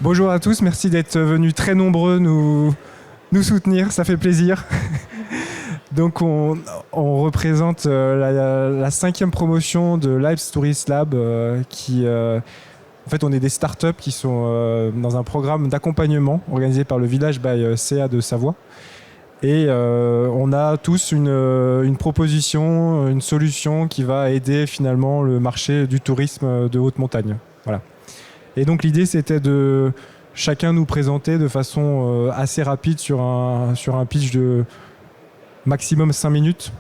Bonjour à tous, merci d'être venus très nombreux nous soutenir, ça fait plaisir. Donc on représente la 5e promotion de Lives Tourist Lab en fait on est des startups qui sont dans un programme d'accompagnement organisé par le Village by CA de Savoie. Et on a tous une proposition, une solution qui va aider finalement le marché du tourisme de haute montagne. Voilà. Et donc l'idée c'était de chacun nous présenter de façon assez rapide sur un pitch de maximum 5 minutes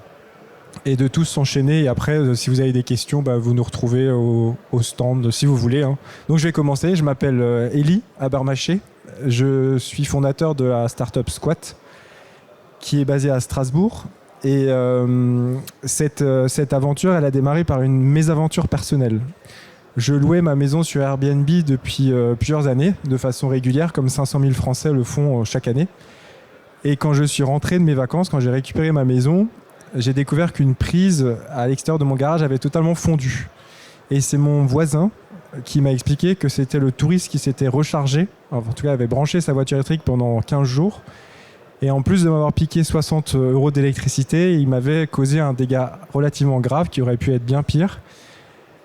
et de tous s'enchaîner. Et après, si vous avez des questions, vous nous retrouvez au stand si vous voulez. Hein. Donc je vais commencer. Je m'appelle Elie Habermaché. Je suis fondateur de la startup Squat, qui est basée à Strasbourg. Et cette aventure, elle a démarré par une mésaventure personnelle. Je louais ma maison sur Airbnb depuis plusieurs années, de façon régulière, comme 500 000 Français le font chaque année. Et quand je suis rentré de mes vacances, quand j'ai récupéré ma maison, j'ai découvert qu'une prise à l'extérieur de mon garage avait totalement fondu. Et c'est mon voisin qui m'a expliqué que c'était le touriste qui s'était rechargé, en tout cas avait branché sa voiture électrique pendant 15 jours. Et en plus de m'avoir piqué 60 € d'électricité, il m'avait causé un dégât relativement grave qui aurait pu être bien pire.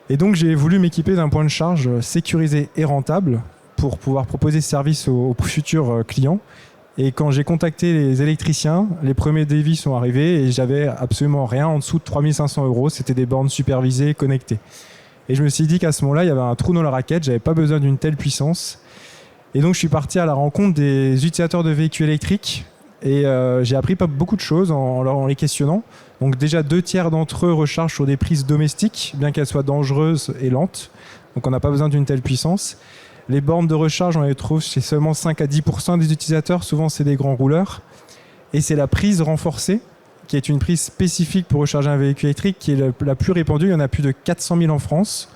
Et donc j'ai voulu m'équiper d'un point de charge sécurisé et rentable pour pouvoir proposer ce service aux futurs clients. Et quand j'ai contacté les électriciens, les premiers devis sont arrivés et j'avais absolument rien en dessous de 3 500 €. C'était des bornes supervisées, connectées. Et je me suis dit qu'à ce moment-là, il y avait un trou dans la raquette, j'avais pas besoin d'une telle puissance. Et donc je suis parti à la rencontre des utilisateurs de véhicules électriques. Et j'ai appris beaucoup de choses en les questionnant. Donc déjà 2/3 d'entre eux rechargent sur des prises domestiques, bien qu'elles soient dangereuses et lentes. Donc on n'a pas besoin d'une telle puissance. Les bornes de recharge, on les trouve chez seulement 5 à 10% des utilisateurs. Souvent, c'est des grands rouleurs. Et c'est la prise renforcée, qui est une prise spécifique pour recharger un véhicule électrique, qui est la plus répandue. Il y en a plus de 400 000 en France,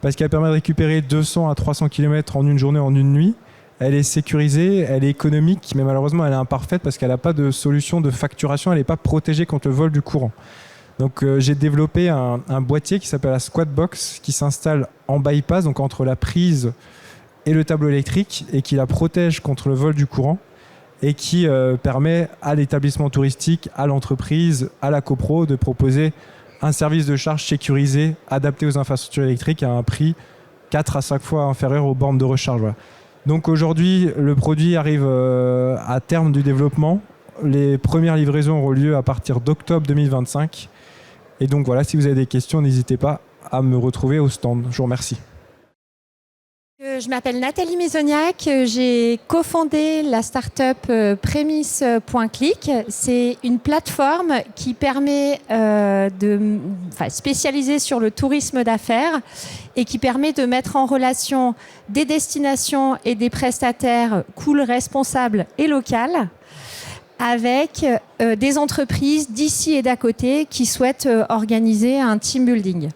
parce qu'elle permet de récupérer 200 à 300 km en une journée, en une nuit. Elle est sécurisée, elle est économique, mais malheureusement, elle est imparfaite parce qu'elle n'a pas de solution de facturation, elle n'est pas protégée contre le vol du courant. Donc j'ai développé un boîtier qui s'appelle la Squat Box, qui s'installe en bypass, donc entre la prise et le tableau électrique, et qui la protège contre le vol du courant, et qui permet à l'établissement touristique, à l'entreprise, à la copro de proposer un service de charge sécurisé, adapté aux infrastructures électriques à un prix 4 à 5 fois inférieur aux bornes de recharge. Voilà. Donc aujourd'hui, le produit arrive à terme du développement. Les premières livraisons auront lieu à partir d'octobre 2025. Et donc voilà, si vous avez des questions, n'hésitez pas à me retrouver au stand. Je vous remercie. Je m'appelle Nathalie Maisonniac, j'ai cofondé la start-up Premise.click. C'est une plateforme qui permet spécialisée sur le tourisme d'affaires et qui permet de mettre en relation des destinations et des prestataires cool, responsables et locales avec des entreprises d'ici et d'à côté qui souhaitent organiser un team building.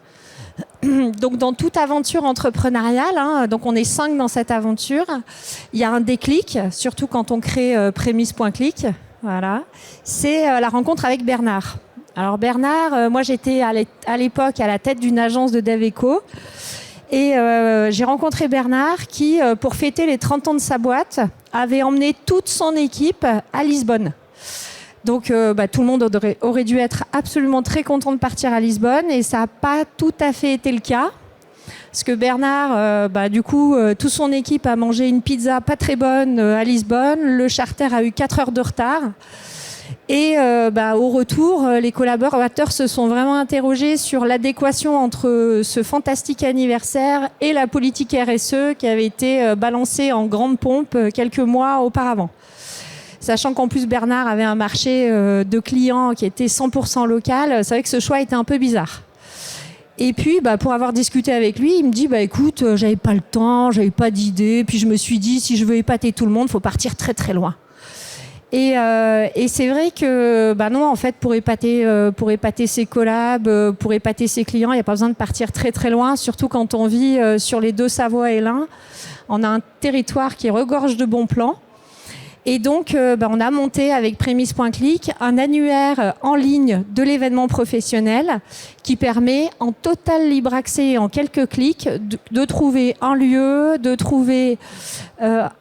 Donc dans toute aventure entrepreneuriale, donc on est 5 dans cette aventure, il y a un déclic, surtout quand on crée Premise.click. Voilà. C'est la rencontre avec Bernard. Alors Bernard, moi j'étais à l'époque à la tête d'une agence de Dev-Eco et j'ai rencontré Bernard qui, pour fêter les 30 ans de sa boîte, avait emmené toute son équipe à Lisbonne. Donc tout le monde aurait dû être absolument très content de partir à Lisbonne et ça n'a pas tout à fait été le cas. Parce que Bernard, toute son équipe a mangé une pizza pas très bonne à Lisbonne. Le charter a eu 4 heures de retard. Et au retour, les collaborateurs se sont vraiment interrogés sur l'adéquation entre ce fantastique anniversaire et la politique RSE qui avait été balancée en grande pompe quelques mois auparavant. Sachant qu'en plus Bernard avait un marché de clients qui était 100% local, c'est vrai que ce choix était un peu bizarre. Et puis, pour avoir discuté avec lui, il me dit, écoute, j'avais pas le temps, j'avais pas d'idée, puis je me suis dit, si je veux épater tout le monde, faut partir très très loin. Et c'est vrai que, non, en fait, pour épater ses collabs, pour épater ses clients, il n'y a pas besoin de partir très très loin, surtout quand on vit sur les deux Savoie et l'Ain. On a un territoire qui regorge de bons plans. Et donc, on a monté avec Premise.click un annuaire en ligne de l'événement professionnel qui permet en total libre accès, en quelques clics, de trouver un lieu, de trouver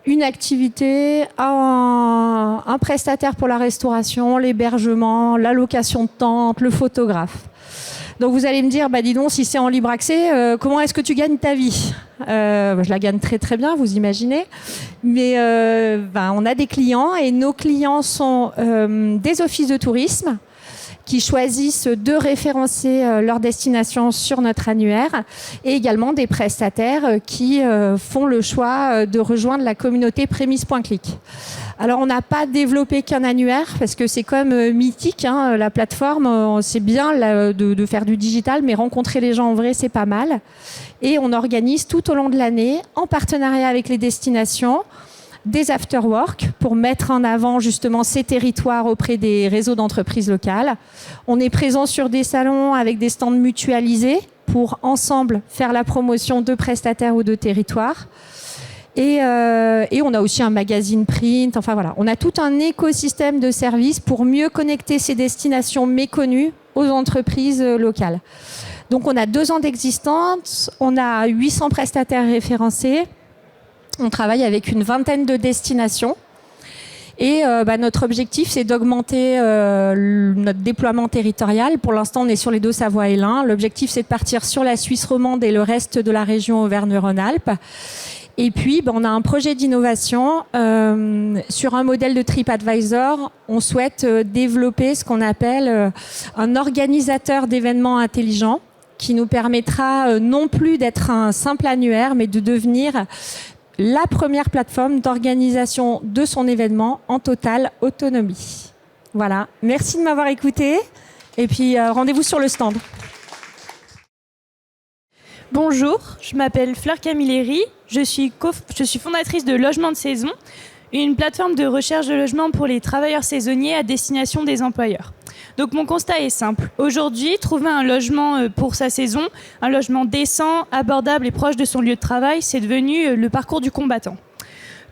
une activité, un prestataire pour la restauration, l'hébergement, la location de tente, le photographe. Donc vous allez me dire, dis donc, si c'est en libre accès, comment est-ce que tu gagnes ta vie ? Je la gagne très très bien, vous imaginez. Mais on a des clients et nos clients sont des offices de tourisme qui choisissent de référencer leur destination sur notre annuaire et également des prestataires qui font le choix de rejoindre la communauté Prémisse.clic. Alors, on n'a pas développé qu'un annuaire parce que c'est comme mythique, hein, la plateforme. C'est bien de faire du digital, mais rencontrer les gens en vrai, c'est pas mal. Et on organise tout au long de l'année, en partenariat avec les destinations, des after-work pour mettre en avant justement ces territoires auprès des réseaux d'entreprises locales. On est présent sur des salons avec des stands mutualisés pour ensemble faire la promotion de prestataires ou de territoires. Et on a aussi un magazine print. Enfin voilà, on a tout un écosystème de services pour mieux connecter ces destinations méconnues aux entreprises locales. Donc on a 2 ans d'existence, on a 800 prestataires référencés. On travaille avec une vingtaine de destinations et notre objectif, c'est d'augmenter notre déploiement territorial. Pour l'instant, on est sur les Deux-Savoie et l'Ain. L'objectif, c'est de partir sur la Suisse romande et le reste de la région Auvergne-Rhône-Alpes. Et puis, on a un projet d'innovation sur un modèle de TripAdvisor. On souhaite développer ce qu'on appelle un organisateur d'événements intelligents qui nous permettra non plus d'être un simple annuaire, mais de devenir la première plateforme d'organisation de son événement en totale autonomie. Voilà, merci de m'avoir écouté et puis rendez-vous sur le stand. Bonjour, je m'appelle Fleur Camilleri, je suis fondatrice de Logement de Saison, une plateforme de recherche de logement pour les travailleurs saisonniers à destination des employeurs. Donc mon constat est simple. Aujourd'hui, trouver un logement pour sa saison, un logement décent, abordable et proche de son lieu de travail, c'est devenu le parcours du combattant.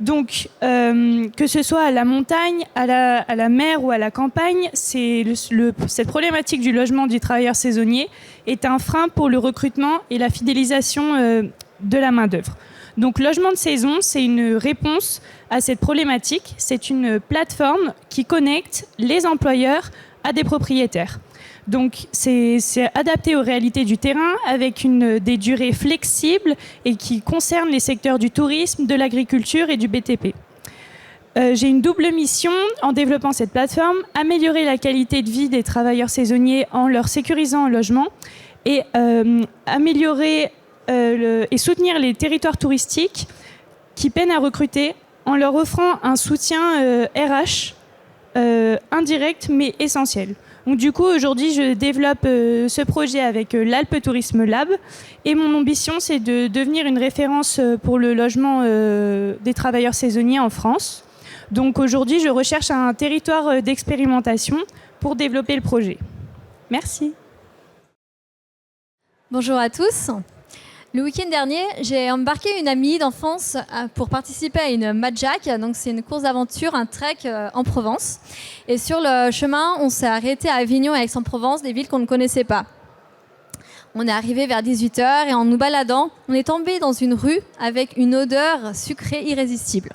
Donc, que ce soit à la montagne, à la mer ou à la campagne, cette problématique du logement du travailleur saisonnier est un frein pour le recrutement et la fidélisation de la main-d'œuvre. Donc, Logement de Saison, c'est une réponse à cette problématique. C'est une plateforme qui connecte les employeurs à des propriétaires. Donc, c'est adapté aux réalités du terrain avec des durées flexibles et qui concernent les secteurs du tourisme, de l'agriculture et du BTP. J'ai une double mission en développant cette plateforme, améliorer la qualité de vie des travailleurs saisonniers en leur sécurisant un logement et améliorer et soutenir les territoires touristiques qui peinent à recruter en leur offrant un soutien RH indirect mais essentiel. Donc du coup, aujourd'hui, je développe ce projet avec l'Alpe Tourisme Lab et mon ambition, c'est de devenir une référence pour le logement des travailleurs saisonniers en France. Donc aujourd'hui, je recherche un territoire d'expérimentation pour développer le projet. Merci. Bonjour à tous. Le week-end dernier, j'ai embarqué une amie d'enfance pour participer à une Madjack. Donc c'est une course d'aventure, un trek en Provence. Et sur le chemin, on s'est arrêté à Avignon et Aix-en-Provence, des villes qu'on ne connaissait pas. On est arrivé vers 18h et en nous baladant, on est tombé dans une rue avec une odeur sucrée irrésistible.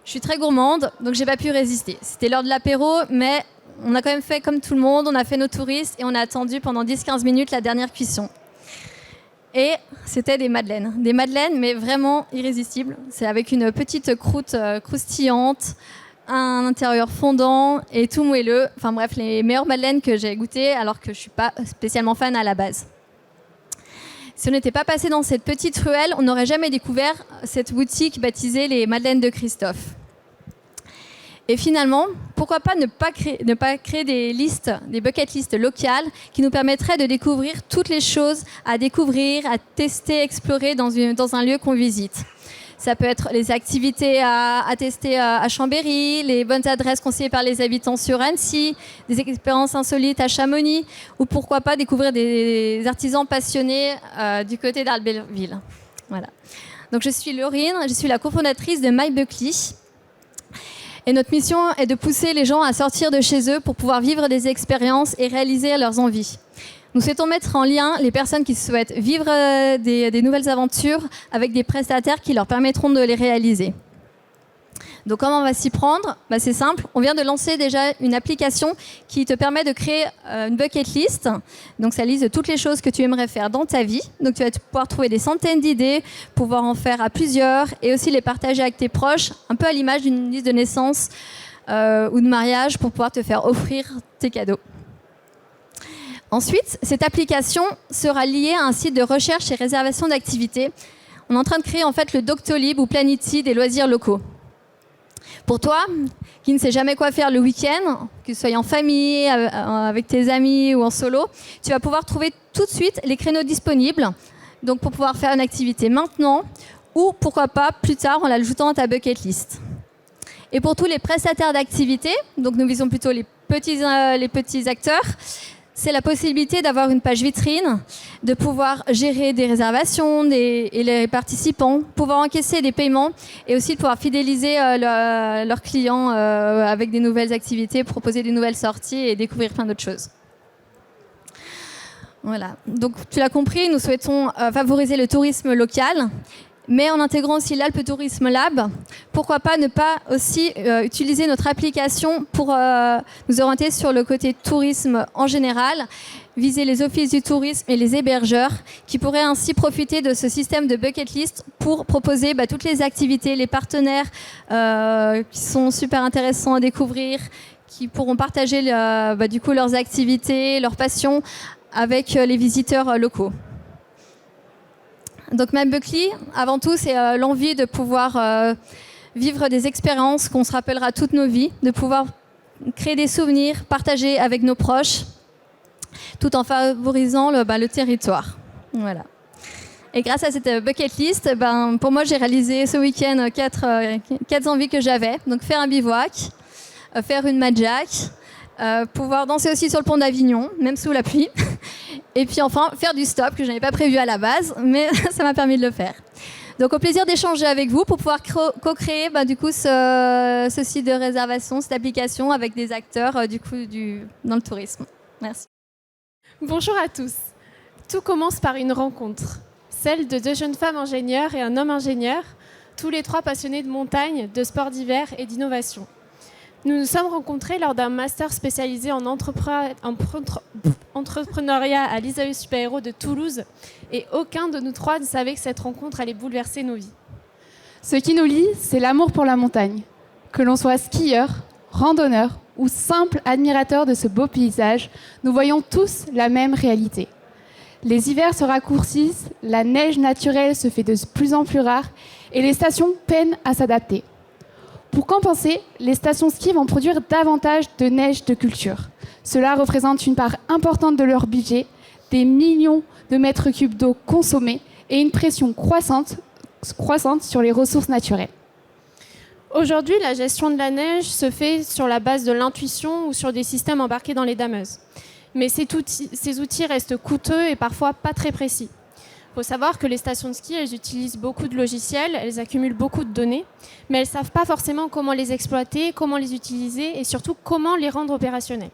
Je suis très gourmande, donc j'ai pas pu résister. C'était l'heure de l'apéro, mais on a quand même fait comme tout le monde. On a fait nos touristes et on a attendu pendant 10-15 minutes la dernière cuisson. Et c'était des madeleines, mais vraiment irrésistibles. C'est avec une petite croûte croustillante, un intérieur fondant et tout moelleux. Enfin bref, les meilleures madeleines que j'ai goûtées alors que je ne suis pas spécialement fan à la base. Si on n'était pas passé dans cette petite ruelle, on n'aurait jamais découvert cette boutique baptisée les Madeleines de Christophe. Et finalement, pourquoi pas ne pas créer des listes, des bucket lists locales qui nous permettraient de découvrir toutes les choses à découvrir, à tester, explorer dans un lieu qu'on visite. Ça peut être les activités à tester à Chambéry, les bonnes adresses conseillées par les habitants sur Annecy, des expériences insolites à Chamonix, ou pourquoi pas découvrir des artisans passionnés du côté d'Albertville. Voilà. Donc je suis Laurine, je suis la cofondatrice de My Buckly. Et notre mission est de pousser les gens à sortir de chez eux pour pouvoir vivre des expériences et réaliser leurs envies. Nous souhaitons mettre en lien les personnes qui souhaitent vivre des nouvelles aventures avec des prestataires qui leur permettront de les réaliser. Donc comment on va s'y prendre ? C'est simple, on vient de lancer déjà une application qui te permet de créer une bucket list. Donc ça liste toutes les choses que tu aimerais faire dans ta vie. Donc tu vas pouvoir trouver des centaines d'idées, pouvoir en faire à plusieurs et aussi les partager avec tes proches, un peu à l'image d'une liste de naissance ou de mariage pour pouvoir te faire offrir tes cadeaux. Ensuite, cette application sera liée à un site de recherche et réservation d'activités. On est en train de créer en fait le Doctolib ou Planity des loisirs locaux. Pour toi, qui ne sais jamais quoi faire le week-end, que ce soit en famille, avec tes amis ou en solo, tu vas pouvoir trouver tout de suite les créneaux disponibles donc pour pouvoir faire une activité maintenant ou pourquoi pas plus tard en l'ajoutant à ta bucket list. Et pour tous les prestataires d'activités, donc nous visons plutôt les petits acteurs, c'est la possibilité d'avoir une page vitrine, de pouvoir gérer des réservations et les participants, pouvoir encaisser des paiements et aussi de pouvoir fidéliser leurs clients avec des nouvelles activités, proposer des nouvelles sorties et découvrir plein d'autres choses. Voilà. Donc tu l'as compris, nous souhaitons favoriser le tourisme local, mais en intégrant aussi l'Alpe Tourisme Lab, pourquoi pas ne pas aussi utiliser notre application pour nous orienter sur le côté tourisme en général, viser les offices du tourisme et les hébergeurs qui pourraient ainsi profiter de ce système de bucket list pour proposer toutes les activités, les partenaires qui sont super intéressants à découvrir, qui pourront partager du coup leurs activités, leurs passions avec les visiteurs locaux. Donc MapBuckly, avant tout, c'est l'envie de pouvoir vivre des expériences qu'on se rappellera toute nos vies, de pouvoir créer des souvenirs, partager avec nos proches, tout en favorisant le territoire. Voilà. Et grâce à cette bucket list, pour moi, j'ai réalisé ce week-end quatre envies que j'avais. Donc faire un bivouac, faire une Madjack, pouvoir danser aussi sur le pont d'Avignon, même sous la pluie. Et puis enfin, faire du stop, que je n'avais pas prévu à la base, mais ça m'a permis de le faire. Donc au plaisir d'échanger avec vous pour pouvoir co-créer du coup ce site de réservation, cette application avec des acteurs dans le tourisme. Merci. Bonjour à tous. Tout commence par une rencontre, celle de deux jeunes femmes ingénieures et un homme ingénieur, tous les trois passionnés de montagne, de sports d'hiver et d'innovation. Nous nous sommes rencontrés lors d'un master spécialisé en entrepreneuriat à l'ISAE Super Héros de Toulouse et aucun de nous trois ne savait que cette rencontre allait bouleverser nos vies. Ce qui nous lie, c'est l'amour pour la montagne. Que l'on soit skieur, randonneur ou simple admirateur de ce beau paysage, nous voyons tous la même réalité. Les hivers se raccourcissent, la neige naturelle se fait de plus en plus rare et les stations peinent à s'adapter. Pour compenser, les stations ski vont produire davantage de neige de culture. Cela représente une part importante de leur budget, des millions de mètres cubes d'eau consommés et une pression croissante sur les ressources naturelles. Aujourd'hui, la gestion de la neige se fait sur la base de l'intuition ou sur des systèmes embarqués dans les dameuses. Mais ces outils restent coûteux et parfois pas très précis. Il faut savoir que les stations de ski, elles utilisent beaucoup de logiciels, elles accumulent beaucoup de données, mais elles ne savent pas forcément comment les exploiter, comment les utiliser et surtout comment les rendre opérationnels.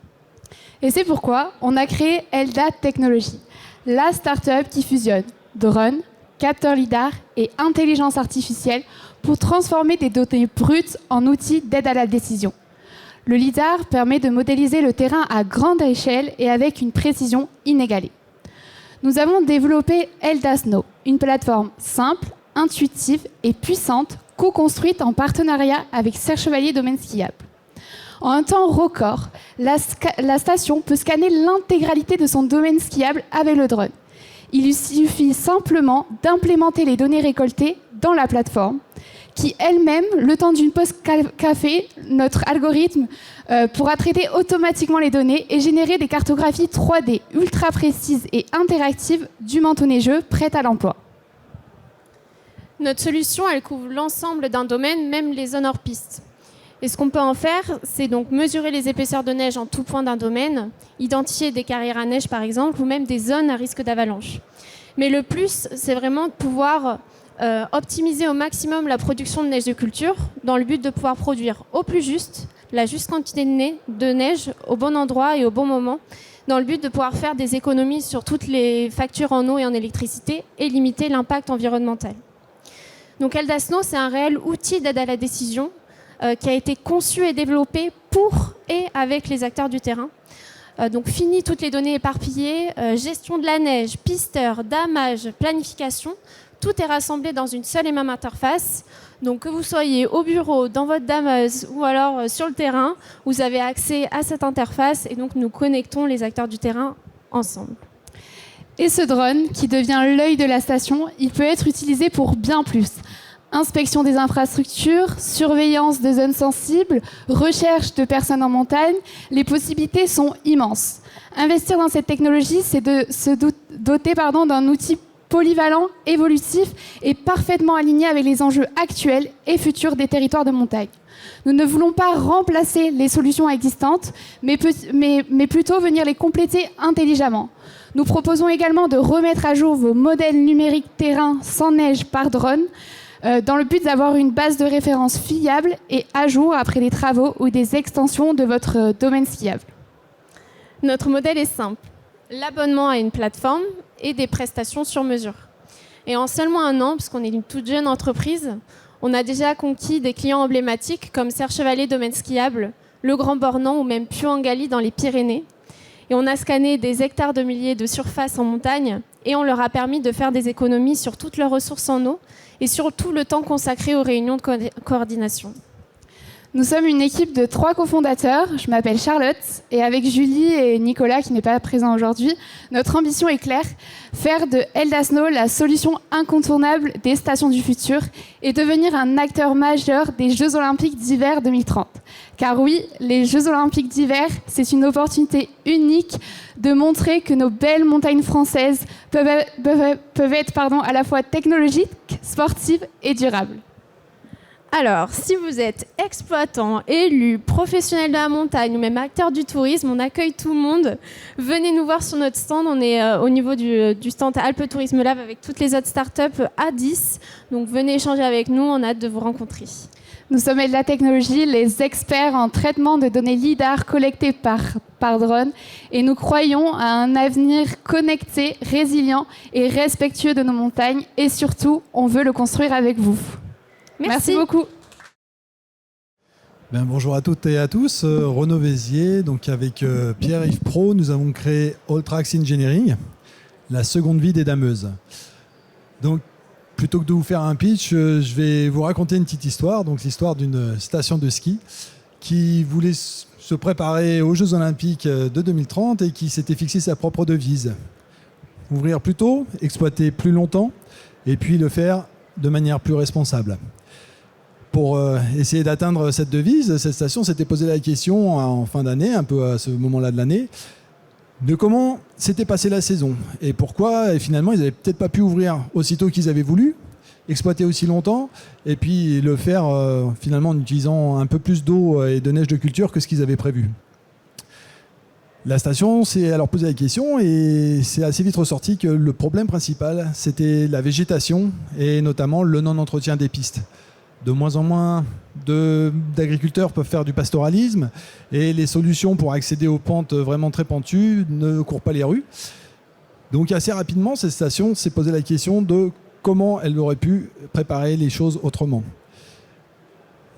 Et c'est pourquoi on a créé Elda Technologies, la start-up qui fusionne drone, capteurs lidar et intelligence artificielle pour transformer des données brutes en outils d'aide à la décision. Le lidar permet de modéliser le terrain à grande échelle et avec une précision inégalée. Nous avons développé Elda Snow, une plateforme simple, intuitive et puissante, co-construite en partenariat avec Serre Chevalier Domaine Skiable. En un temps record, la station peut scanner l'intégralité de son domaine skiable avec le drone. Il lui suffit simplement d'implémenter les données récoltées dans la plateforme, qui elle-même, le temps d'une pause café, notre algorithme pourra traiter automatiquement les données et générer des cartographies 3D ultra précises et interactives du manteau neigeux prêtes à l'emploi. Notre solution, elle couvre l'ensemble d'un domaine, même les zones hors piste. Et ce qu'on peut en faire, c'est donc mesurer les épaisseurs de neige en tout point d'un domaine, identifier des carrières à neige par exemple, ou même des zones à risque d'avalanche. Mais le plus, c'est vraiment de pouvoir optimiser au maximum la production de neige de culture dans le but de pouvoir produire au plus juste la juste quantité de neige au bon endroit et au bon moment, dans le but de pouvoir faire des économies sur toutes les factures en eau et en électricité et limiter l'impact environnemental. Donc Eldasno, c'est un réel outil d'aide à la décision qui a été conçu et développé pour et avec les acteurs du terrain. Donc fini toutes les données éparpillées, gestion de la neige, pisteur, damage, planification, tout est rassemblé dans une seule et même interface. Donc que vous soyez au bureau, dans votre dameuse ou alors sur le terrain, vous avez accès à cette interface et donc nous connectons les acteurs du terrain ensemble. Et ce drone, qui devient l'œil de la station, il peut être utilisé pour bien plus. Inspection des infrastructures, surveillance de zones sensibles, recherche de personnes en montagne, les possibilités sont immenses. Investir dans cette technologie, c'est de se doter d'un outil polyvalent, évolutif et parfaitement aligné avec les enjeux actuels et futurs des territoires de montagne. Nous ne voulons pas remplacer les solutions existantes, mais plutôt venir les compléter intelligemment. Nous proposons également de remettre à jour vos modèles numériques terrain sans neige par drone, dans le but d'avoir une base de référence fiable et à jour après des travaux ou des extensions de votre domaine skiable. Notre modèle est simple. L'abonnement à une plateforme et des prestations sur mesure. Et en seulement 1 an, puisqu'on est une toute jeune entreprise, on a déjà conquis des clients emblématiques comme Serre Chevalier Domaine Skiable, Le Grand Bornand ou même Puangali dans les Pyrénées. Et on a scanné des hectares de milliers de surfaces en montagne et on leur a permis de faire des économies sur toutes leurs ressources en eau et sur tout le temps consacré aux réunions de coordination. Nous sommes une équipe de 3 cofondateurs. Je m'appelle Charlotte et avec Julie et Nicolas, qui n'est pas présent aujourd'hui, notre ambition est claire, faire de Eldasno la solution incontournable des stations du futur et devenir un acteur majeur des Jeux Olympiques d'hiver 2030. Car oui, les Jeux Olympiques d'hiver, c'est une opportunité unique de montrer que nos belles montagnes françaises peuvent être à la fois technologiques, sportives et durables. Alors, si vous êtes exploitant, élu, professionnel de la montagne ou même acteur du tourisme, on accueille tout le monde. Venez nous voir sur notre stand. On est au niveau du stand Alpes Tourisme Lab avec toutes les autres startups à 10. Donc venez échanger avec nous, on a hâte de vous rencontrer. Nous sommes de la technologie, les experts en traitement de données LIDAR collectées par drone et nous croyons à un avenir connecté, résilient et respectueux de nos montagnes et surtout, on veut le construire avec vous. Merci beaucoup. Bonjour à toutes et à tous. Renaud Vézier, donc avec Pierre-Yves Pro, nous avons créé All Tracks Engineering, la seconde vie des dameuses. Donc, plutôt que de vous faire un pitch, je vais vous raconter une petite histoire. Donc, l'histoire d'une station de ski qui voulait se préparer aux Jeux Olympiques de 2030 et qui s'était fixé sa propre devise. Ouvrir plus tôt, exploiter plus longtemps et puis le faire de manière plus responsable. Pour essayer d'atteindre cette devise, cette station s'était posé la question en fin d'année, un peu à ce moment-là de l'année, de comment s'était passée la saison et pourquoi et finalement ils n'avaient peut-être pas pu ouvrir aussitôt qu'ils avaient voulu, exploiter aussi longtemps et puis le faire finalement en utilisant un peu plus d'eau et de neige de culture que ce qu'ils avaient prévu. La station s'est alors posé la question et c'est assez vite ressorti que le problème principal c'était la végétation et notamment le non-entretien des pistes. De moins en moins d'agriculteurs peuvent faire du pastoralisme et les solutions pour accéder aux pentes vraiment très pentues ne courent pas les rues. Donc assez rapidement, cette station s'est posé la question de comment elle aurait pu préparer les choses autrement.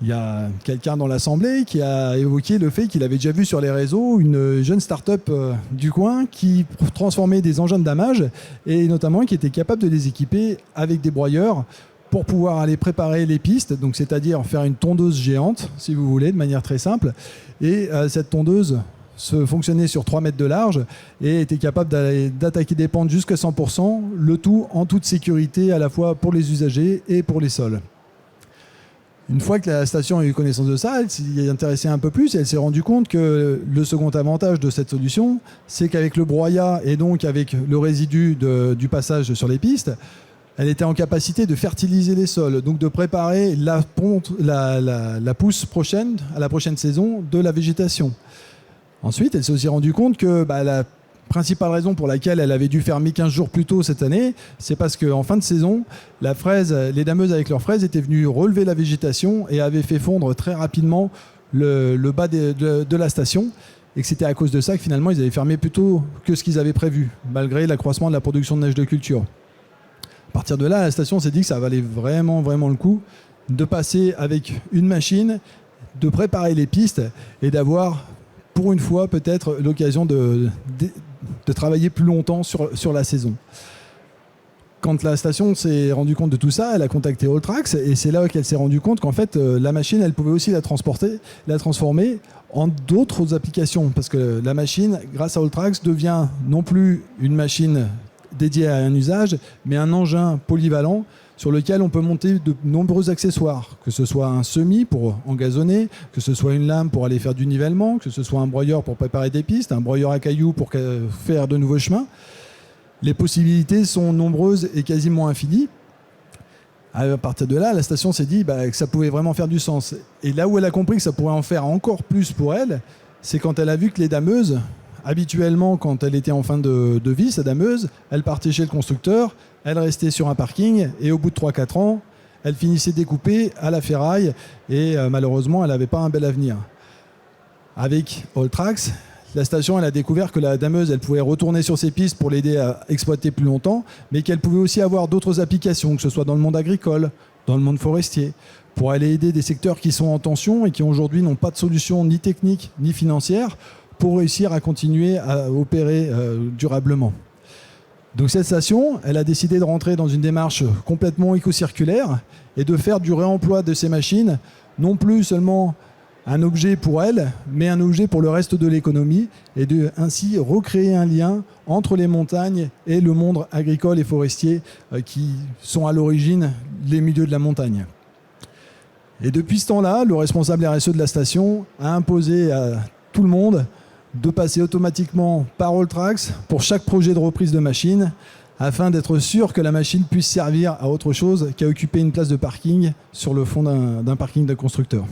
Il y a quelqu'un dans l'Assemblée qui a évoqué le fait qu'il avait déjà vu sur les réseaux une jeune start-up du coin qui transformait des engins de damage et notamment qui était capable de les équiper avec des broyeurs pour pouvoir aller préparer les pistes, donc c'est-à-dire faire une tondeuse géante, si vous voulez, de manière très simple. Et cette tondeuse fonctionnait sur 3 mètres de large et était capable d'attaquer des pentes jusqu'à 100%, le tout en toute sécurité à la fois pour les usagers et pour les sols. Une fois que la station a eu connaissance de ça, elle s'y est intéressée un peu plus et elle s'est rendue compte que le second avantage de cette solution, c'est qu'avec le broyat et donc avec le résidu du passage sur les pistes, elle était en capacité de fertiliser les sols, donc de préparer la pousse prochaine, à la prochaine saison, de la végétation. Ensuite, elle s'est aussi rendue compte que la principale raison pour laquelle elle avait dû fermer 15 jours plus tôt cette année, c'est parce qu'en fin de saison, les dameuses avec leurs fraises étaient venues relever la végétation et avaient fait fondre très rapidement le bas de la station. et que c'était à cause de ça que finalement ils avaient fermé plus tôt que ce qu'ils avaient prévu, malgré l'accroissement de la production de neige de culture. À partir de là, la station s'est dit que ça valait vraiment, vraiment le coup de passer avec une machine, de préparer les pistes et d'avoir, pour une fois, peut-être l'occasion de travailler plus longtemps sur la saison. Quand la station s'est rendue compte de tout ça, elle a contacté Alltrax et c'est là qu'elle s'est rendue compte qu'en fait, la machine, elle pouvait aussi la transformer en d'autres applications. Parce que la machine, grâce à Alltrax, devient non plus une machine dédiée à un usage, mais un engin polyvalent sur lequel on peut monter de nombreux accessoires, que ce soit un semis pour engazonner, que ce soit une lame pour aller faire du nivellement, que ce soit un broyeur pour préparer des pistes, un broyeur à cailloux pour faire de nouveaux chemins. Les possibilités sont nombreuses et quasiment infinies. À partir de là, la station s'est dit que ça pouvait vraiment faire du sens. Et là où elle a compris que ça pourrait en faire encore plus pour elle, c'est quand elle a vu que les dameuses, habituellement, quand elle était en fin de vie, sa dameuse, elle partait chez le constructeur, elle restait sur un parking et au bout de 3-4 ans, elle finissait découpée à la ferraille et malheureusement, elle n'avait pas un bel avenir. Avec Alltrax, la station, elle a découvert que la dameuse, elle pouvait retourner sur ses pistes pour l'aider à exploiter plus longtemps, mais qu'elle pouvait aussi avoir d'autres applications, que ce soit dans le monde agricole, dans le monde forestier, pour aller aider des secteurs qui sont en tension et qui aujourd'hui n'ont pas de solution ni technique ni financière pour réussir à continuer à opérer durablement. Donc cette station, elle a décidé de rentrer dans une démarche complètement éco-circulaire et de faire du réemploi de ces machines, non plus seulement un objet pour elle, mais un objet pour le reste de l'économie, et de ainsi recréer un lien entre les montagnes et le monde agricole et forestier qui sont à l'origine les milieux de la montagne. Et depuis ce temps-là, le responsable RSE de la station a imposé à tout le monde de passer automatiquement par Alltrax pour chaque projet de reprise de machine, afin d'être sûr que la machine puisse servir à autre chose qu'à occuper une place de parking sur le fond d'un parking de constructeur.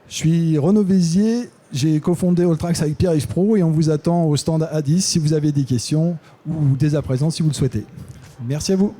Je suis Renaud Vézier, j'ai cofondé Alltrax avec Pierre-Yves Pro et on vous attend au stand A10 si vous avez des questions ou dès à présent si vous le souhaitez. Merci à vous.